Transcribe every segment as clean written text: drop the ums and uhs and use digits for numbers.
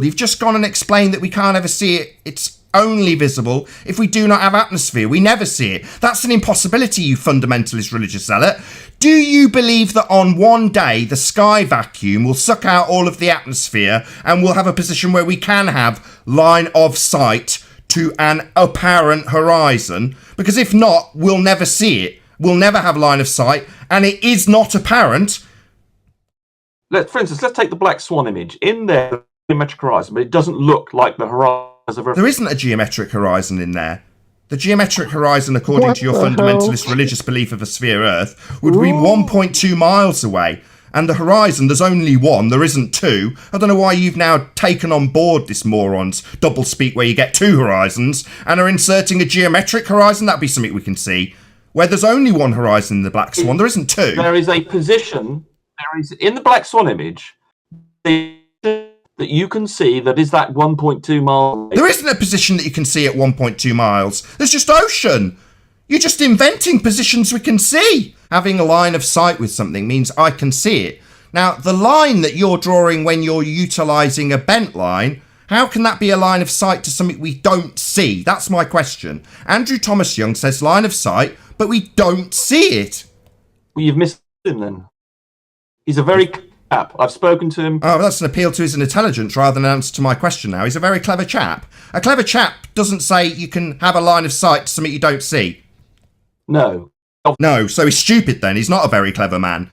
You've just gone and explained that we can't ever see it. It's only visible if we do not have atmosphere. We never see it. That's an impossibility, you fundamentalist religious zealot. Do you believe that on one day the sky vacuum will suck out all of the atmosphere and we'll have a position where we can have line of sight to an apparent horizon? Because if not, we'll never see it. We'll never have line of sight, and it is not apparent. For instance, let's take the black swan image. In there, the geometric horizon, but it doesn't look like the horizon of Earth. There isn't a geometric horizon in there. The geometric horizon, according to your fundamentalist religious belief of a sphere Earth, would be 1.2 miles away. And the horizon, there's only one, there isn't two. I don't know why you've now taken on board this moron's doublespeak where you get two horizons and are inserting a geometric horizon. That'd be something we can see. Where there's only one horizon in the Black Swan, there isn't two. There is a position, there is in the Black Swan image, that you can see that is that 1.2 miles. There isn't a position that you can see at 1.2 miles. There's just ocean. You're just inventing positions we can see. Having a line of sight with something means I can see it. Now, the line that you're drawing when you're utilising a bent line, how can that be a line of sight to something we don't see? That's my question. Andrew Thomas Young says line of sight, but we don't see it. Well, you've missed him then. He's a very chap. I've spoken to him. Oh, that's an appeal to his intelligence rather than an answer to my question now. He's a very clever chap. A clever chap doesn't say you can have a line of sight to something you don't see. No. No, so he's stupid then. He's not a very clever man.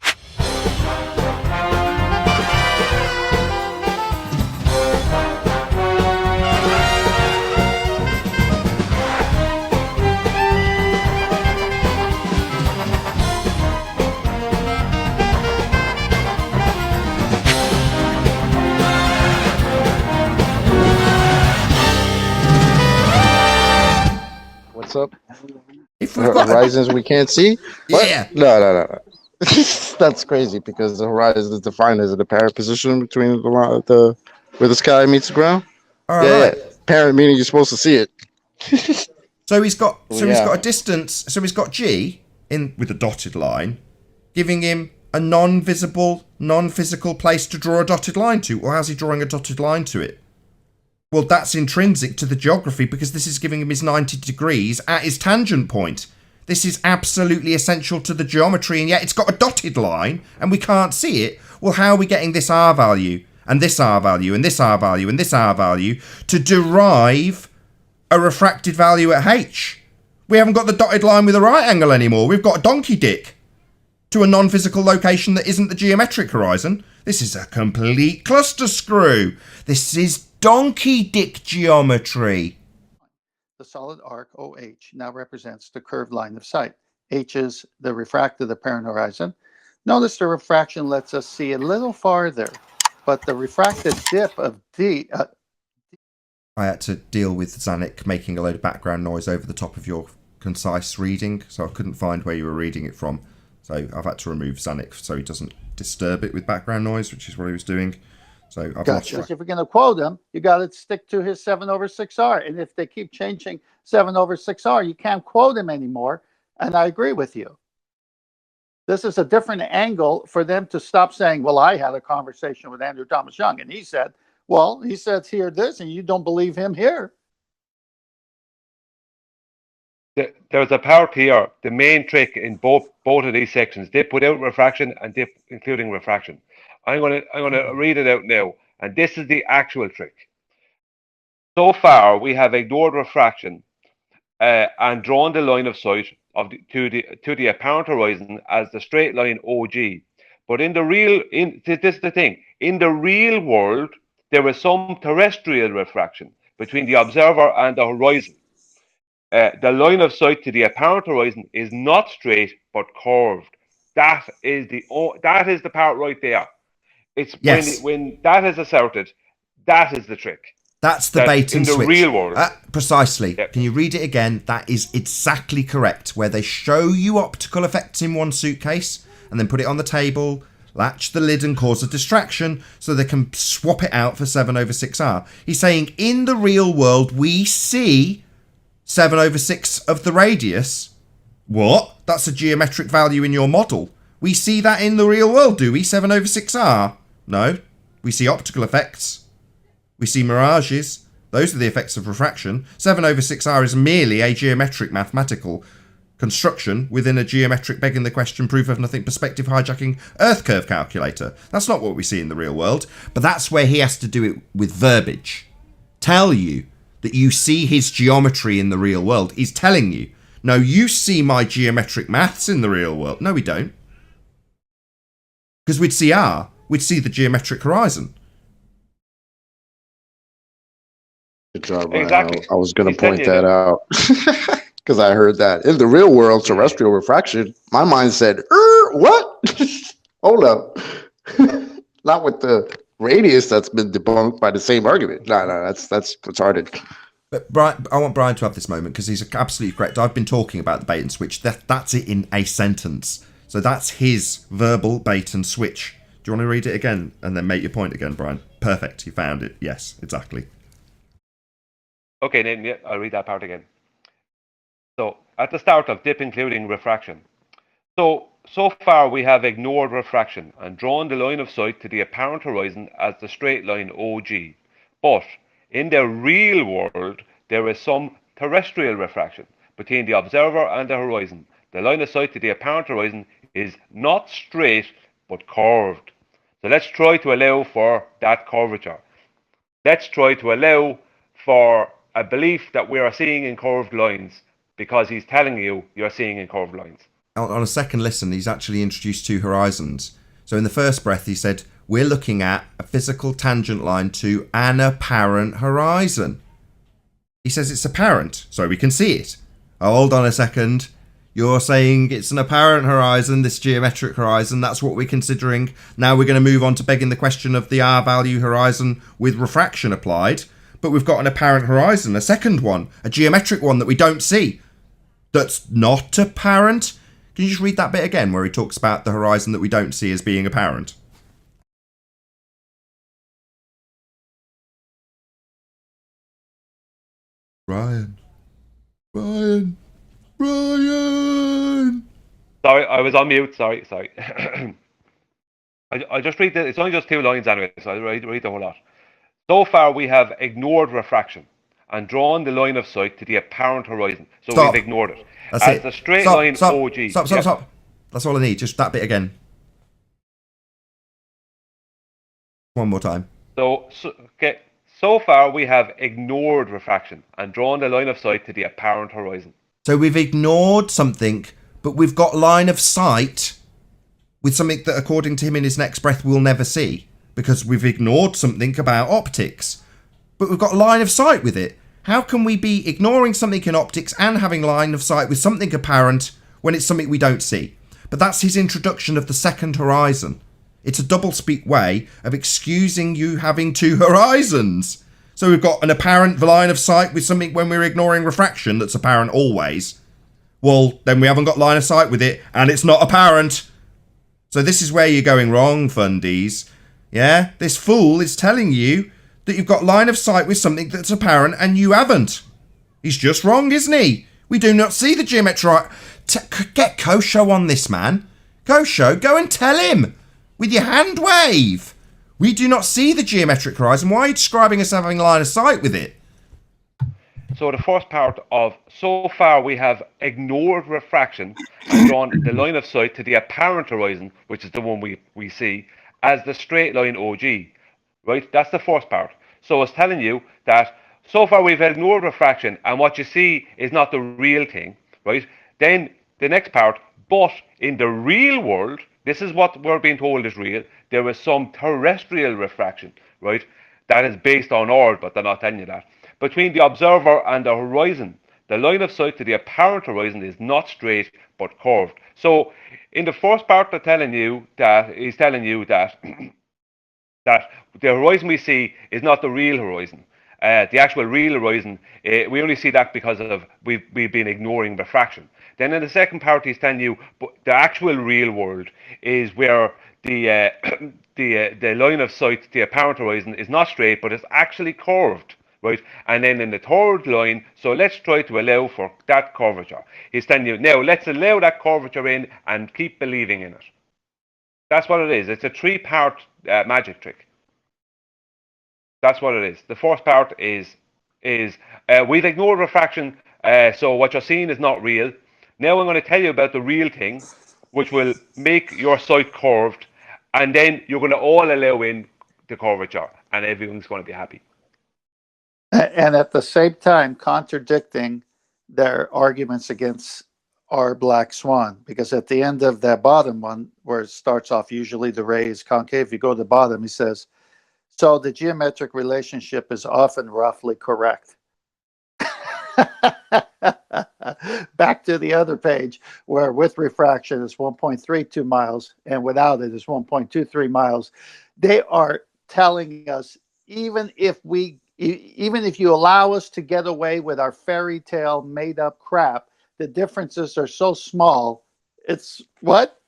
What's up? If we've got Horizons we can't see? What? Yeah. No. That's crazy because the horizon is defined as an apparent position between the where the sky meets the ground. All right. Apparent meaning you're supposed to see it. So he's got a distance. So he's got G in with a dotted line, giving him a non-visible, non-physical place to draw a dotted line to. Or how's he drawing a dotted line to it? Well, that's intrinsic to the geography because this is giving him his 90 degrees at his tangent point. This is absolutely essential to the geometry, and yet it's got a dotted line and we can't see it. Well, how are we getting this R value and this R value and this R value and this R value to derive a refracted value at H? We haven't got the dotted line with a right angle anymore. We've got a donkey dick to a non-physical location that isn't the geometric horizon. This is a complete cluster screw. This is donkey dick geometry. The solid arc OH now represents the curved line of sight. H is the refracted apparent horizon. Notice the refraction lets us see a little farther, but the refracted dip of D... I had to deal with Zanuck making a load of background noise over the top of your concise reading, so I couldn't find where you were reading it from. So I've had to remove Zanuck so he doesn't disturb it with background noise, which is what he was doing. So I've Gotcha. If you're going to quote him, you got to stick to his 7/6R. And if they keep changing 7/6R, you can't quote him anymore. And I agree with you. This is a different angle for them to stop saying, well, I had a conversation with Andrew Thomas Young, and he said here this, and you don't believe him here. There's a power PR. The main trick in both of these sections, dip without refraction and dip including refraction. I'm gonna read it out now, and this is the actual trick. So far, we have ignored refraction and drawn the line of sight to the apparent horizon as the straight line OG. But this is the thing. In the real world, there is some terrestrial refraction between the observer and the horizon. The line of sight to the apparent horizon is not straight but curved. That is the part right there. It's yes. when that is asserted, that is the trick. That's the bait and switch. In the real world. Precisely. Yep. Can you read it again? That is exactly correct. Where they show you optical effects in one suitcase and then put it on the table, latch the lid and cause a distraction so they can swap it out for 7/6R. He's saying in the real world, we see 7/6 of the radius. What? That's a geometric value in your model. We see that in the real world, do we? 7/6R? No. We see optical effects. We see mirages. Those are the effects of refraction. 7 over 6r is merely a geometric mathematical construction within a geometric begging the question proof of nothing perspective hijacking earth curve calculator. That's not what we see in the real world, but that's where he has to do it with verbiage. Tell you that you see his geometry in the real world. He's telling you, no, you see my geometric maths in the real world. No, we don't. Because we'd see the geometric horizon. Good job, Ryan. Exactly. I was going He's to point telling you that out because I heard that in the real world, terrestrial refraction. My mind said, "What? Hold up, not with the radius that's been debunked by the same argument. No, that's retarded." But Brian, I want Brian to have this moment because he's absolutely correct. I've been talking about the bait and switch. That's it in a sentence. So that's his verbal bait and switch. Do you want to read it again and then make your point again, Brian? Perfect. You found it. Yes, exactly. Okay, then yeah, I'll read that part again. So, at the start of dip including refraction. So far we have ignored refraction and drawn the line of sight to the apparent horizon as the straight line OG. But in the real world, there is some terrestrial refraction between the observer and the horizon. The line of sight to the apparent horizon is not straight, but curved. So let's try to allow for that curvature. Let's try to allow for a belief that we are seeing in curved lines, because he's telling you you're seeing in curved lines. On a second listen, he's actually introduced two horizons. So in the first breath, he said, we're looking at a physical tangent line to an apparent horizon. He says it's apparent, so we can see it. Oh, hold on a second. You're saying it's an apparent horizon, this geometric horizon. That's what we're considering. Now we're going to move on to begging the question of the R-value horizon with refraction applied. But we've got an apparent horizon, a second one, a geometric one that we don't see. That's not apparent. Can you just read that bit again where he talks about the horizon that we don't see as being apparent? Ryan. Sorry, I was on mute. Sorry. I just read it's only just 2 lines anyway, so I'll read the whole lot. So far, we have ignored refraction and drawn the line of sight to the apparent horizon. So Stop. we've ignored it. That's as it. the straight Stop, line stop, OG. Stop. Yeah. That's all I need. Just that bit again. One more time. So far, we have ignored refraction and drawn the line of sight to the apparent horizon. So we've ignored something, but we've got line of sight with something that, according to him in his next breath, we'll never see. Because we've ignored something about optics. But we've got line of sight with it. How can we be ignoring something in optics and having line of sight with something apparent when it's something we don't see? But that's his introduction of the second horizon. It's a double-speak way of excusing you having two horizons. So we've got an apparent line of sight with something when we're ignoring refraction that's apparent always. Well, then we haven't got line of sight with it, and it's not apparent. So this is where you're going wrong, fundies. Yeah? This fool is telling you that you've got line of sight with something that's apparent, and you haven't. He's just wrong, isn't he? We do not see the geometric... Get Kosho on this, man. Kosho, go and tell him. With your hand wave. We do not see the geometric horizon. Why are you describing us having line of sight with it? So the first part of, so far we have ignored refraction and drawn the line of sight to the apparent horizon, which is the one we see, as the straight line OG. Right? That's the first part. So it's telling you that so far we've ignored refraction and what you see is not the real thing. Right? Then the next part, but in the real world, this is what we're being told is real. There is some terrestrial refraction, right? That is based on Earth, but they're not telling you that. Between the observer and the horizon, the line of sight to the apparent horizon is not straight, but curved. So in the first part, they're telling you that, he's telling you that, that the horizon we see is not the real horizon. The actual real horizon, we only see that because of we've been ignoring refraction. Then in the second part, he's telling you the actual real world is where the line of sight, the apparent horizon, is not straight, but it's actually curved, right? And then in the third line, so let's try to allow for that curvature. He's telling you, now let's allow that curvature in and keep believing in it. That's what it is. It's a 3-part magic trick. That's what it is. The first part is we've ignored refraction, so what you're seeing is not real. Now I'm going to tell you about the real thing, which will make your sight curved, and then you're going to all allow in the curvature, and everyone's going to be happy. And at the same time, contradicting their arguments against our black swan, because at the end of that bottom one, where it starts off, usually the ray is concave. If you go to the bottom, he says, so the geometric relationship is often roughly correct. Back to the other page, where with refraction is 1.32 miles and without it is 1.23 miles. They are telling us even if you allow us to get away with our fairy tale made up crap, the differences are so small. It's what?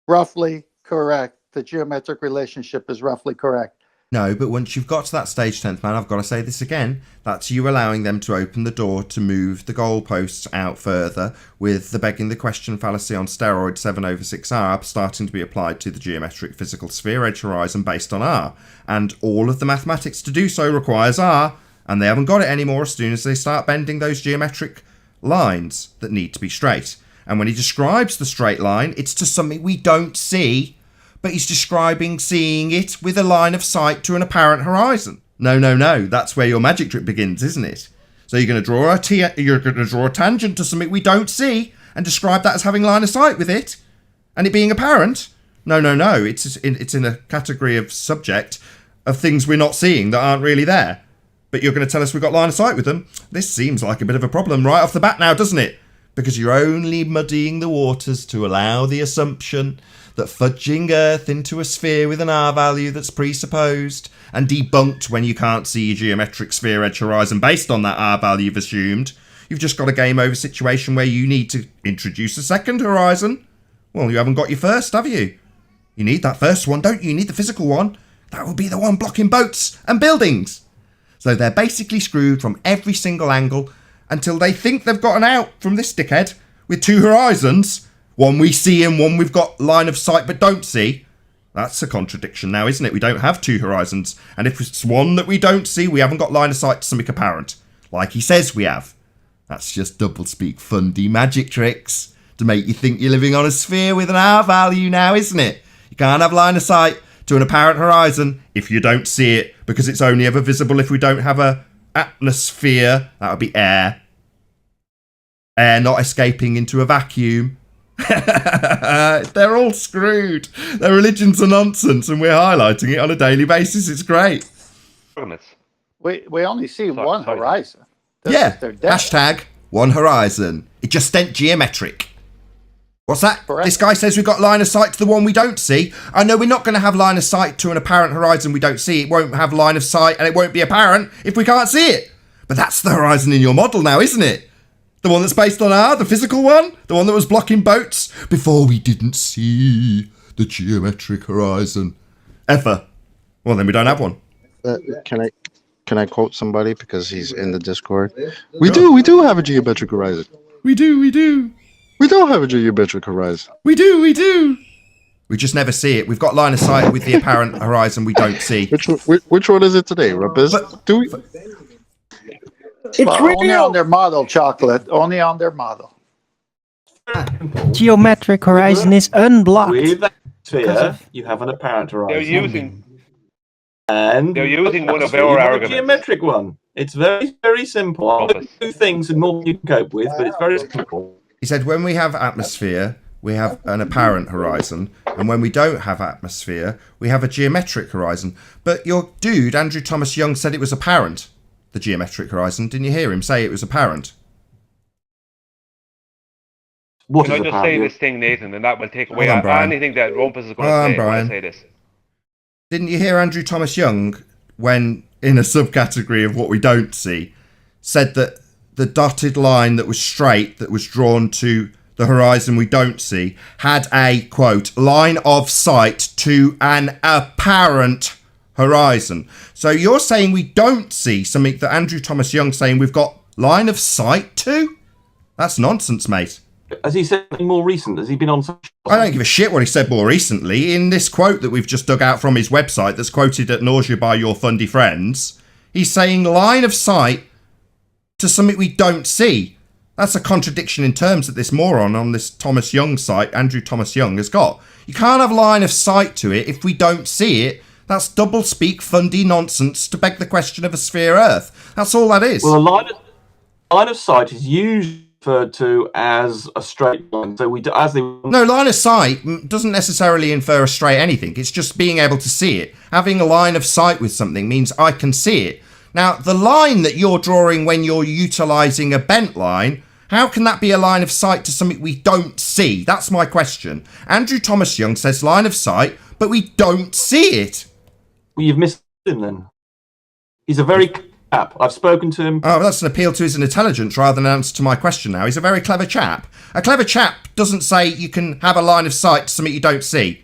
Roughly correct. The geometric relationship is roughly correct. No, but once you've got to that stage, 10th man, I've got to say this again. That's you allowing them to open the door to move the goalposts out further, with the begging the question fallacy on steroids 7/6R starting to be applied to the geometric physical sphere edge horizon based on R. And all of the mathematics to do so requires R, and they haven't got it anymore as soon as they start bending those geometric lines that need to be straight. And when he describes the straight line, it's to something we don't see, but he's describing seeing it with a line of sight to an apparent horizon. No, that's where your magic trick begins, isn't it? So you're going to draw a tangent to something we don't see and describe that as having line of sight with it and it being apparent. No, it's in a category of subject of things we're not seeing that aren't really there. But you're going to tell us we've got line of sight with them? This seems like a bit of a problem right off the bat now, doesn't it? Because you're only muddying the waters to allow the assumption that fudging Earth into a sphere with an R value that's presupposed and debunked when you can't see a geometric sphere edge horizon based on that R value you've assumed. You've just got a game over situation where you need to introduce a second horizon. Well, you haven't got your first, have you? You need that first one, don't you? You need the physical one. That will be the one blocking boats and buildings. So they're basically screwed from every single angle until they think they've got an out from this dickhead with two horizons. One we see and one we've got line of sight but don't see. That's a contradiction now, isn't it? We don't have two horizons. And if it's one that we don't see, we haven't got line of sight to something apparent. Like he says we have. That's just doublespeak fundy magic tricks to make you think you're living on a sphere with an R value now, isn't it? You can't have line of sight to an apparent horizon if you don't see it, because it's only ever visible if we don't have a atmosphere. That would be air. Air not escaping into a vacuum. They're all screwed. Their religions are nonsense, and we're highlighting it on a daily basis. It's great. We only see one horizon. They're dead. Hashtag one horizon. It just ain't geometric. What's that? Correct. This guy says we've got line of sight to the one we don't see. I know we're not going to have line of sight to an apparent horizon we don't see. It won't have line of sight and it won't be apparent if we can't see it. But that's the horizon in your model now, isn't it? The one that's based on R, the physical one? The one that was blocking boats before we didn't see the geometric horizon. Ever. Well, then we don't have one. Can I quote somebody because he's in the Discord? We do have a geometric horizon. We do. We don't have a geometric horizon. We do. We just never see it. We've got line of sight with the apparent horizon we don't see. Which one is it today, Rumpus? Do we? Only on their model, Chocolate. Only on their model. Geometric horizon is unblocked. With that sphere, you have an apparent horizon. They're using one of our arguments. A geometric one. It's very, very simple. Two things and more you can cope with, but it's very simple. He said when we have atmosphere, we have an apparent horizon, and when we don't have atmosphere, we have a geometric horizon. But your dude, Andrew Thomas Young, said it was apparent, the geometric horizon. Didn't you hear him say it was apparent? Can I just say this thing, Nathan, and that will take away anything that Rumpus is going to say when I say this. Didn't you hear Andrew Thomas Young, when in a subcategory of what we don't see, said that the dotted line that was straight, that was drawn to the horizon we don't see, had a, quote, line of sight to an apparent horizon. So you're saying we don't see something that Andrew Thomas Young's saying we've got line of sight to? That's nonsense, mate. Has he said anything more recent? Has he been on? I don't give a shit what he said more recently. In this quote that we've just dug out from his website that's quoted at nausea by your fundy friends, he's saying line of sight to something we don't see. That's a contradiction in terms that this moron on this Thomas Young site, Andrew Thomas Young, has got. You can't have line of sight to it if we don't see it. That's double-speak, fundy nonsense to beg the question of a sphere Earth. That's all that is. Well, a line of sight is usually referred to as a straight line. So No, line of sight doesn't necessarily infer a straight anything. It's just being able to see it. Having a line of sight with something means I can see it. Now, the line that you're drawing when you're utilising a bent line, how can that be a line of sight to something we don't see? That's my question. Andrew Thomas Young says line of sight, but we don't see it. Well, you've missed him then. He's a very chap. I've spoken to him. Oh, that's an appeal to his intelligence rather than an answer to my question now. He's a very clever chap. A clever chap doesn't say you can have a line of sight to something you don't see.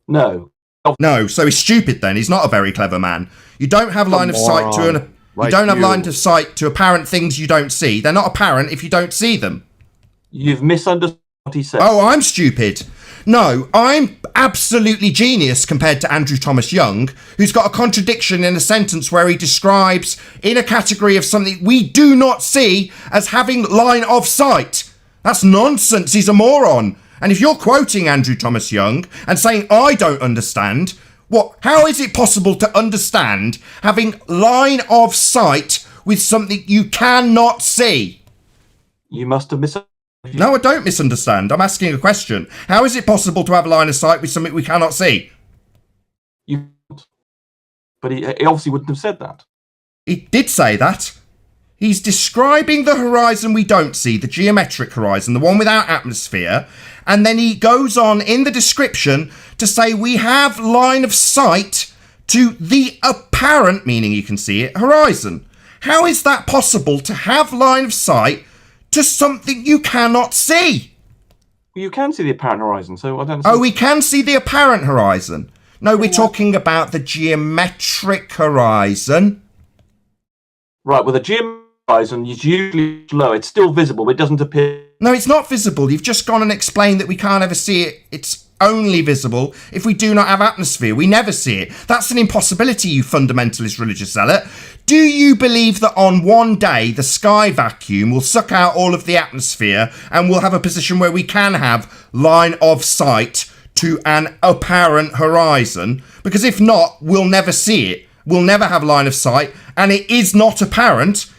No. No, so he's stupid then. He's not a very clever man. You don't have line of sight to line of sight to apparent things you don't see. They're not apparent if you don't see them. You've misunderstood what he said. Oh, I'm stupid. No, I'm absolutely genius compared to Andrew Thomas Young, who's got a contradiction in a sentence where he describes in a category of something we do not see as having line of sight. That's nonsense. He's a moron. And if you're quoting Andrew Thomas Young and saying, I don't understand, how is it possible to understand having line of sight with something you cannot see? You must have misunderstood. No, I don't misunderstand. I'm asking a question. How is it possible to have line of sight with something we cannot see? But he obviously wouldn't have said that. He did say that. He's describing the horizon we don't see, the geometric horizon, the one without atmosphere, and then he goes on in the description to say we have line of sight to the apparent, meaning you can see it, horizon. How is that possible to have line of sight to something you cannot see? You can see the apparent horizon, so I don't see. Oh, we can see the apparent horizon. No, we're talking about the geometric horizon. Right, well, the geometric horizon is usually low. It's still visible, but it doesn't appear. No, it's not visible. You've just gone and explained that we can't ever see it. It's only visible if we do not have atmosphere. We never see it. That's an impossibility, you fundamentalist religious zealot. Do you believe that on one day the sky vacuum will suck out all of the atmosphere and we'll have a position where we can have line of sight to an apparent horizon? Because if not, we'll never see it. We'll never have line of sight, and it is not apparent.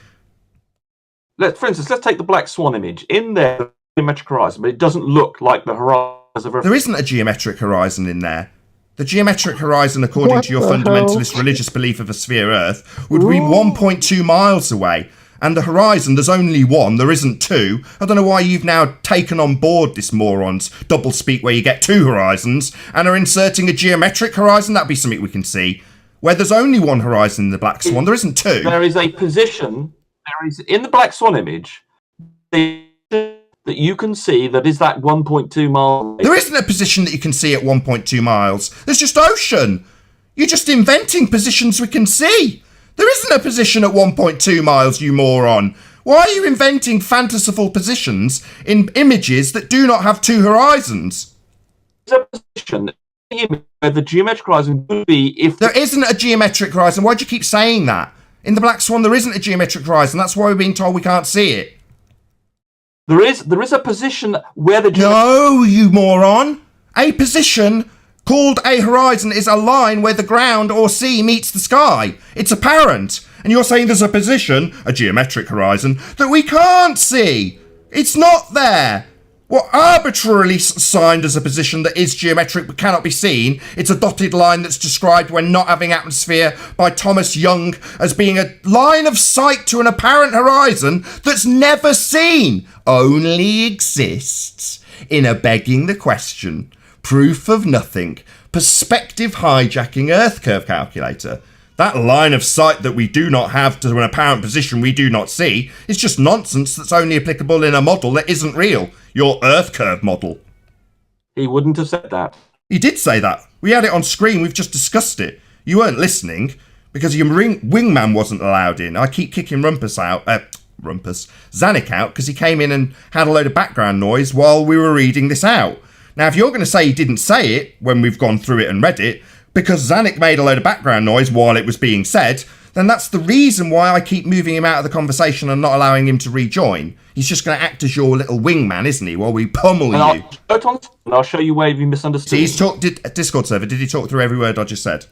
For instance, let's take the Black Swan image. In there, the geometric horizon, but it doesn't look like the horizon of a... There isn't a geometric horizon in there. The geometric horizon, according to your fundamentalist religious belief of a sphere Earth, would be 1.2 miles away. And the horizon, there's only one, there isn't two. I don't know why you've now taken on board this moron's doublespeak where you get two horizons and are inserting a geometric horizon. That'd be something we can see. Where there's only one horizon in the Black Swan, there isn't two. There is a position, in the Black Swan image, that you can see that is that 1.2 miles. There isn't a position that you can see at 1.2 miles. There's just ocean. You're just inventing positions we can see. There isn't a position at 1.2 miles, you moron. Why are you inventing fanciful positions in images that do not have two horizons? There's a position where the geometric horizon would be if... There isn't a geometric horizon. Why do you keep saying that? In the Black Swan, there isn't a geometric horizon. That's why we're being told we can't see it. There is a position where the... No, you moron. A position called a horizon is a line where the ground or sea meets the sky. It's apparent. And you're saying there's a position, a geometric horizon, that we can't see. It's not there. What arbitrarily signed as a position that is geometric but cannot be seen. It's a dotted line that's described when not having atmosphere by Thomas Young as being a line of sight to an apparent horizon that's never seen, only exists in a begging the question, proof of nothing, perspective hijacking Earth curve calculator. That line of sight that we do not have to an apparent position we do not see is just nonsense that's only applicable in a model that isn't real. Your Earth curve model. He wouldn't have said that. He did say that. We had it on screen. We've just discussed it. You weren't listening because your wingman wasn't allowed in. I keep kicking Rumpus out. Rumpus, Zanuck out because he came in and had a load of background noise while we were reading this out. Now, if you're going to say he didn't say it when we've gone through it and read it, because Zanuck made a load of background noise while it was being said, then that's the reason why I keep moving him out of the conversation and not allowing him to rejoin. He's just going to act as your little wingman, isn't he, while we pummel you. I'll show you where you misunderstood. Discord server, did he talk through every word I just said?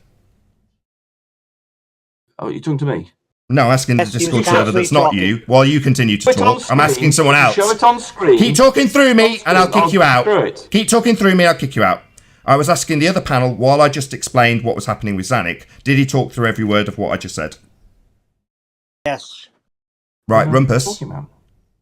Oh, you're talking to me? No, asking the Discord server that's not you, while you continue to talk. I'm asking someone else. Show it on screen. Keep talking through me and I'll kick you out. Keep talking through me, I'll kick you out. I was asking the other panel, while I just explained what was happening with Zanuck, did he talk through every word of what I just said? Yes. Right, Rumpus.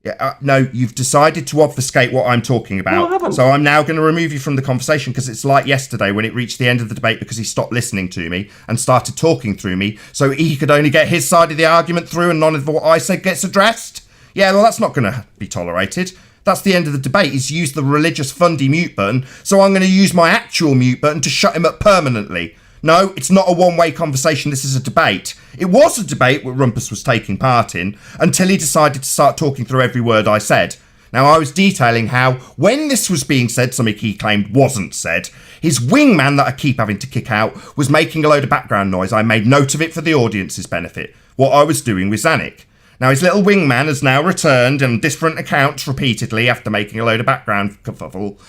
Yeah, no, you've decided to obfuscate what I'm talking about. No, I haven't. So I'm now going to remove you from the conversation because it's like yesterday when it reached the end of the debate because he stopped listening to me and started talking through me so he could only get his side of the argument through and none of what I said gets addressed. Yeah, well, that's not going to be tolerated. That's the end of the debate. He's used the religious fundy mute button, so I'm going to use my actual mute button to shut him up permanently. No, it's not a one-way conversation. This is a debate. It was a debate what Rumpus was taking part in until he decided to start talking through every word I said. Now, I was detailing how, when this was being said, something he claimed wasn't said, his wingman that I keep having to kick out was making a load of background noise. I made note of it for the audience's benefit, what I was doing with Zanuck. Now, his little wingman has now returned on different accounts repeatedly after making a load of background kerfuffle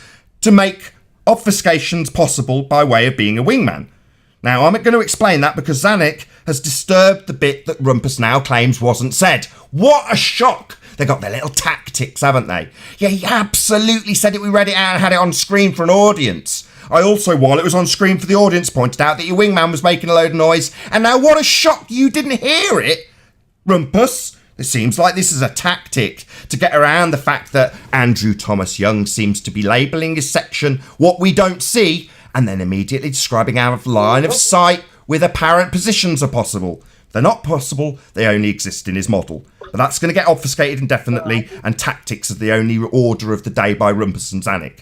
to make obfuscations possible by way of being a wingman. Now, I'm going to explain that because Zanuck has disturbed the bit that Rumpus now claims wasn't said. What a shock! They got their little tactics, haven't they? Yeah, he absolutely said it. We read it out and had it on screen for an audience. I also, while it was on screen for the audience, pointed out that your wingman was making a load of noise. And now what a shock you didn't hear it, Rumpus. It seems like this is a tactic to get around the fact that Andrew Thomas Young seems to be labelling his section what we don't see and then immediately describing out of line of sight with apparent positions are possible. They're not possible, they only exist in his model. But that's going to get obfuscated indefinitely, and tactics are the only order of the day by Rumpus and Zanuck.